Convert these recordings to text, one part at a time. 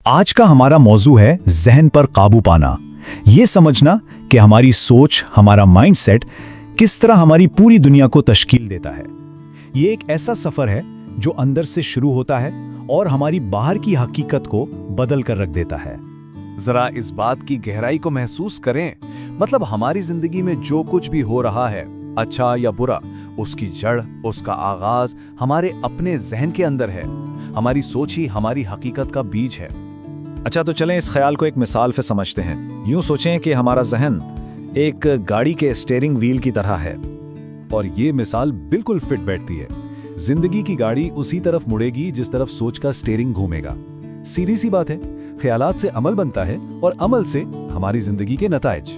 आज का हमारा मौजू है जहन पर काबू पाना। ये समझना कि हमारी सोच, हमारा माइंडसेट किस तरह हमारी पूरी दुनिया को तश्कील देता है। ये एक ऐसा सफर है जो अंदर से शुरू होता है और हमारी बाहर की हकीकत को बदल कर रख देता है। जरा इस बात की गहराई को महसूस करें। मतलब हमारी जिंदगी में जो कुछ भी हो रहा है, अच्छा या बुरा, उसकी जड़, उसका आगाज हमारे अपने जहन के अंदर है। हमारी सोच ही हमारी हकीकत का बीज है। अच्छा, तो चलें इस ख्याल को एक मिसाल से समझते हैं। यूं सोचें कि हमारा जहन एक गाड़ी के स्टीयरिंग व्हील की तरह है। और ये मिसाल बिल्कुल फिट बैठती है। जिंदगी की गाड़ी उसी तरफ मुड़ेगी जिस तरफ सोच का स्टीयरिंग घूमेगा। सीधी सी बात है, ख्यालात से अमल बनता है और अमल से हमारी जिंदगी के नताइज।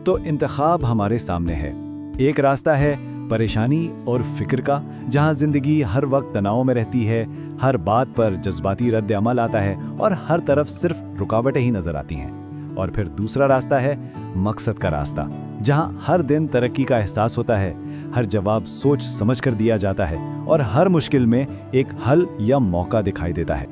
तो इंतखाब हमारे सामने है। एक रास्ता है परेशानी और फिक्र का, जहां जिंदगी हर वक्त तनाव में रहती है, हर बात पर जज्बाती रद्द अमल आता है और हर तरफ सिर्फ रुकावटें ही नजर आती हैं। और फिर दूसरा रास्ता है मकसद का रास्ता, जहां हर दिन तरक्की का एहसास होता है, हर जवाब सोच समझ कर दिया जाता है और हर मुश्किल में एक हल या मौका दिखाई देता है।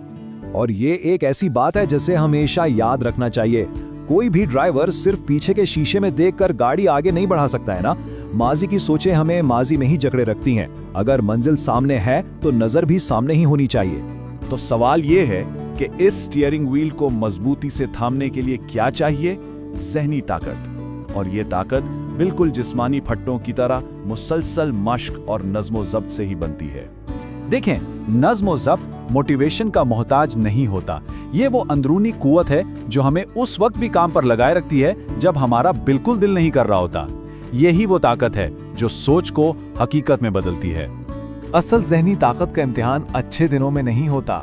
और ये एक ऐसी बात है जिसे हमेशा याद रखना चाहिए। कोई भी ड्राइवर सिर्फ पीछे के शीशे में देखकर गाड़ी आगे नहीं बढ़ा सकता है ना। माजी की सोचें हमें माजी में ही जकड़े रखती हैं। अगर मंजिल सामने है तो नजर भी सामने ही होनी चाहिए। तो सवाल ये है कि इस स्टीयरिंग व्हील को मजबूती से थामने के लिए क्या चाहिए? ज़हनी ताकत। और ये ताकत बिल्कुल जिस्मानी फट्टों की तरह मुसलसल मश्क और नज़्म ज़ब्त से ही बनती है। देखें, नज़्म ज़ब्त मोटिवेशन का मोहताज नहीं होता। ये वो अंदरूनी कुव्वत है जो हमें उस वक्त भी काम पर लगाए रखती है जब हमारा बिल्कुल दिल नहीं कर रहा होता। यही वो ताकत है जो सोच को हकीकत में बदलती है। असल ज़हनी ताकत का इम्तिहान अच्छे दिनों में नहीं होता।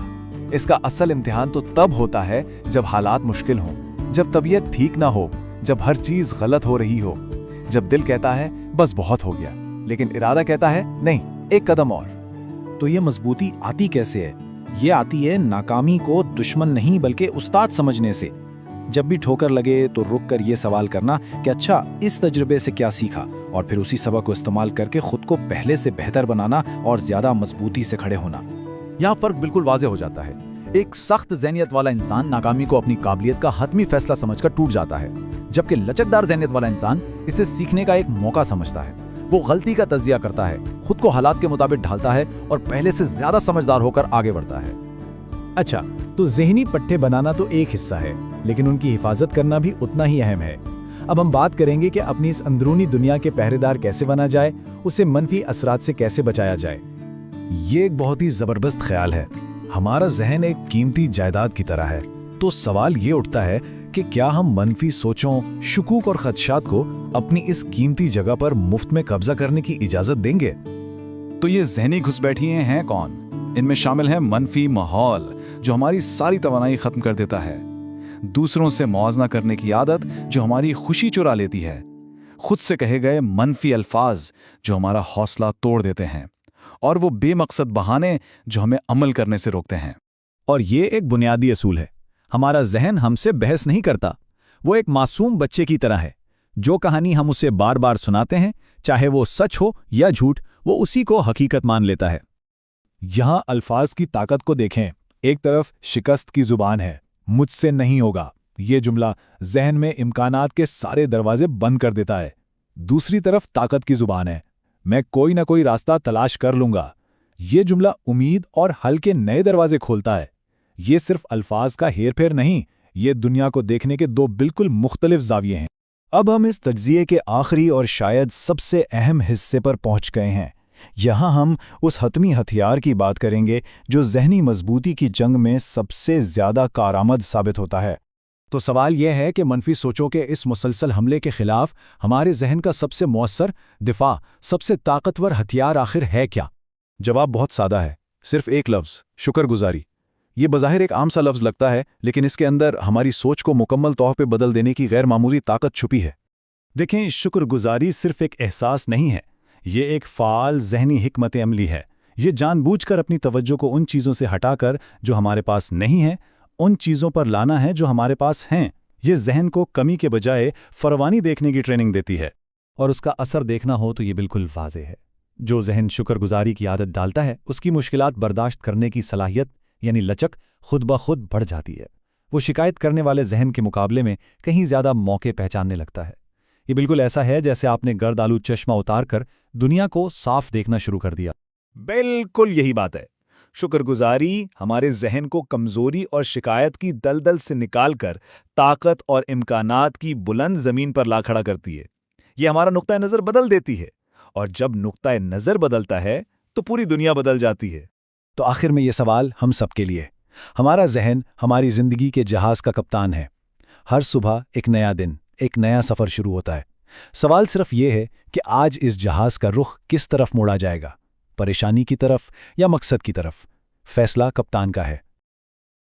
इसका असल इम्तिहान तो तब होता है जब हालात मुश्किल हों, जब तबीयत ठीक ना हो, जब हर चीज़ गलत हो रही हो, जब दिल कहता है बस बहुत हो गया, लेकिन इरादा कहता है नहीं, एक कदम और। तो ये मजबूती आती कैसे है? ये आती है नाकामी को दुश्मन नहीं बल्कि उस्ताद समझने से। जब भी ठोकर लगे तो रुक कर ये सवाल करना कि अच्छा, इस तजुर्बे से क्या सीखा, और फिर उसी सबक को इस्तेमाल करके खुद को पहले से बेहतर बनाना और ज्यादा मजबूती से खड़े होना। यहाँ फर्क बिल्कुल वाज़ेह हो जाता है। एक सख्त ज़हनियत वाला इंसान नाकामी को अपनी काबिलियत का हतमी फैसला समझकर टूट जाता है, जबकि लचकदार ज़हनियत वाला इंसान इसे सीखने का एक मौका समझता है। वो गलती का तज़िया करता है, खुद को हालात के मुताबिक ढालता है और पहले से ज्यादा समझदार होकर आगे बढ़ता है। अच्छा, तो ज़हनी पट्टे बनाना तो एक हिस्सा है, लेकिन उनकी हिफाजत करना भी उतना ही अहम है। अब हम बात करेंगे कि अपनी इस अंदरूनी दुनिया के पहरेदार कैसे बना जाए, उसे मनफी असरात से कैसे बचाया जाए। ये एक बहुत ही जबरदस्त ख्याल है। हमारा जहन एक कीमती जायदाद की तरह है। तो सवाल ये उठता है कि क्या हम मनफी सोचों, शुकूक और खदशात को अपनी इस कीमती जगह पर मुफ्त में कब्जा करने की इजाजत देंगे? तो ये ज़हनी घुसपैठिए हैं कौन? इनमें शामिल है मनफी माहौल जो हमारी सारी तवानाई खत्म कर देता है, दूसरों से मुआवजा करने की आदत जो हमारी खुशी चुरा लेती है, खुद से कहे गए मनफी अल्फाज जो हमारा हौसला तोड़ देते हैं, और वो बेमकसद बहाने जो हमें अमल करने से रोकते हैं। और ये एक बुनियादी असूल है। हमारा जहन हमसे बहस नहीं करता। वो एक मासूम बच्चे की तरह है। जो कहानी हम उसे बार बार सुनाते हैं, चाहे वो सच हो या झूठ, वो उसी को हकीकत मान लेता है। यहाँ अल्फाज की ताकत को देखें। एक तरफ शिकस्त की जुबान है, मुझसे नहीं होगा, ये जुमला जहन में इम्कानात के सारे दरवाजे बंद कर देता है। दूसरी तरफ ताकत की जुबान है, मैं कोई ना कोई रास्ता तलाश कर लूंगा, ये जुमला उम्मीद और हल के नए दरवाजे खोलता है। ये सिर्फ अल्फाज का हेरफेर नहीं, ये दुनिया को देखने के दो बिल्कुल मुख्तलिफ जाविये हैं। अब हम इस तज्जिये के आखिरी और शायद सबसे अहम हिस्से पर पहुंच गए हैं। यहाँ हम उस हतमी हथियार की बात करेंगे जो ज़हनी मजबूती की जंग में सबसे ज़्यादा कारआमद साबित होता है। तो सवाल यह है कि मनफी सोचों के इस मुसलसल हमले के खिलाफ हमारे जहन का सबसे मौसर दिफा, सबसे ताकतवर हथियार आखिर है क्या? जवाब बहुत सादा है, सिर्फ एक लफ्ज़, शुक्रगुजारी। ये बज़ाहिर एक आम सा लफ्ज़ लगता है, लेकिन इसके अंदर हमारी सोच को मुकम्मल तौर पे बदल देने की गैर मामूली ताकत छुपी है। देखें, शुक्रगुजारी सिर्फ एक एहसास नहीं है, ये एक फ़ाल ज़हनी हिकमत अमली है। ये जानबूझकर अपनी तवज्जो को उन चीज़ों से हटाकर जो हमारे पास नहीं है, उन चीज़ों पर लाना है जो हमारे पास हैं। ये जहन को कमी के बजाय फरवानी देखने की ट्रेनिंग देती है। और उसका असर देखना हो तो ये बिल्कुल वाज़ेह है। जो जहन शुक्रगुजारी की आदत डालता है, उसकी मुश्किलात बर्दाश्त करने की सलाहियत यानी लचक खुद ब खुद बढ़ जाती है। وہ شکایت کرنے والے ذہن کے مقابلے میں کہیں زیادہ موقع پہچاننے لگتا ہے۔ یہ بالکل ایسا ہے جیسے آپ نے گرد آلود چشمہ اتار کر دنیا کو صاف دیکھنا شروع کر دیا۔ بالکل یہی بات ہے۔ شکر گزاری ہمارے ذہن کو کمزوری اور شکایت کی دلدل سے نکال کر طاقت اور امکانات کی بلند زمین پر لا کھڑا کرتی ہے۔ یہ ہمارا نقطہ نظر بدل دیتی ہے، اور جب نقطہ نظر بدلتا ہے تو پوری دنیا بدل جاتی ہے۔ تو آخر میں یہ سوال ہم سب کے لیے، ہمارا ذہن ہماری زندگی کے جہاز کا کپتان ہے۔ ہر صبح ایک نیا دن، ایک نیا سفر شروع ہوتا ہے۔ سوال صرف یہ ہے کہ آج اس جہاز کا رخ کس طرف موڑا جائے گا، پریشانی کی طرف یا مقصد کی طرف؟ فیصلہ کپتان کا ہے۔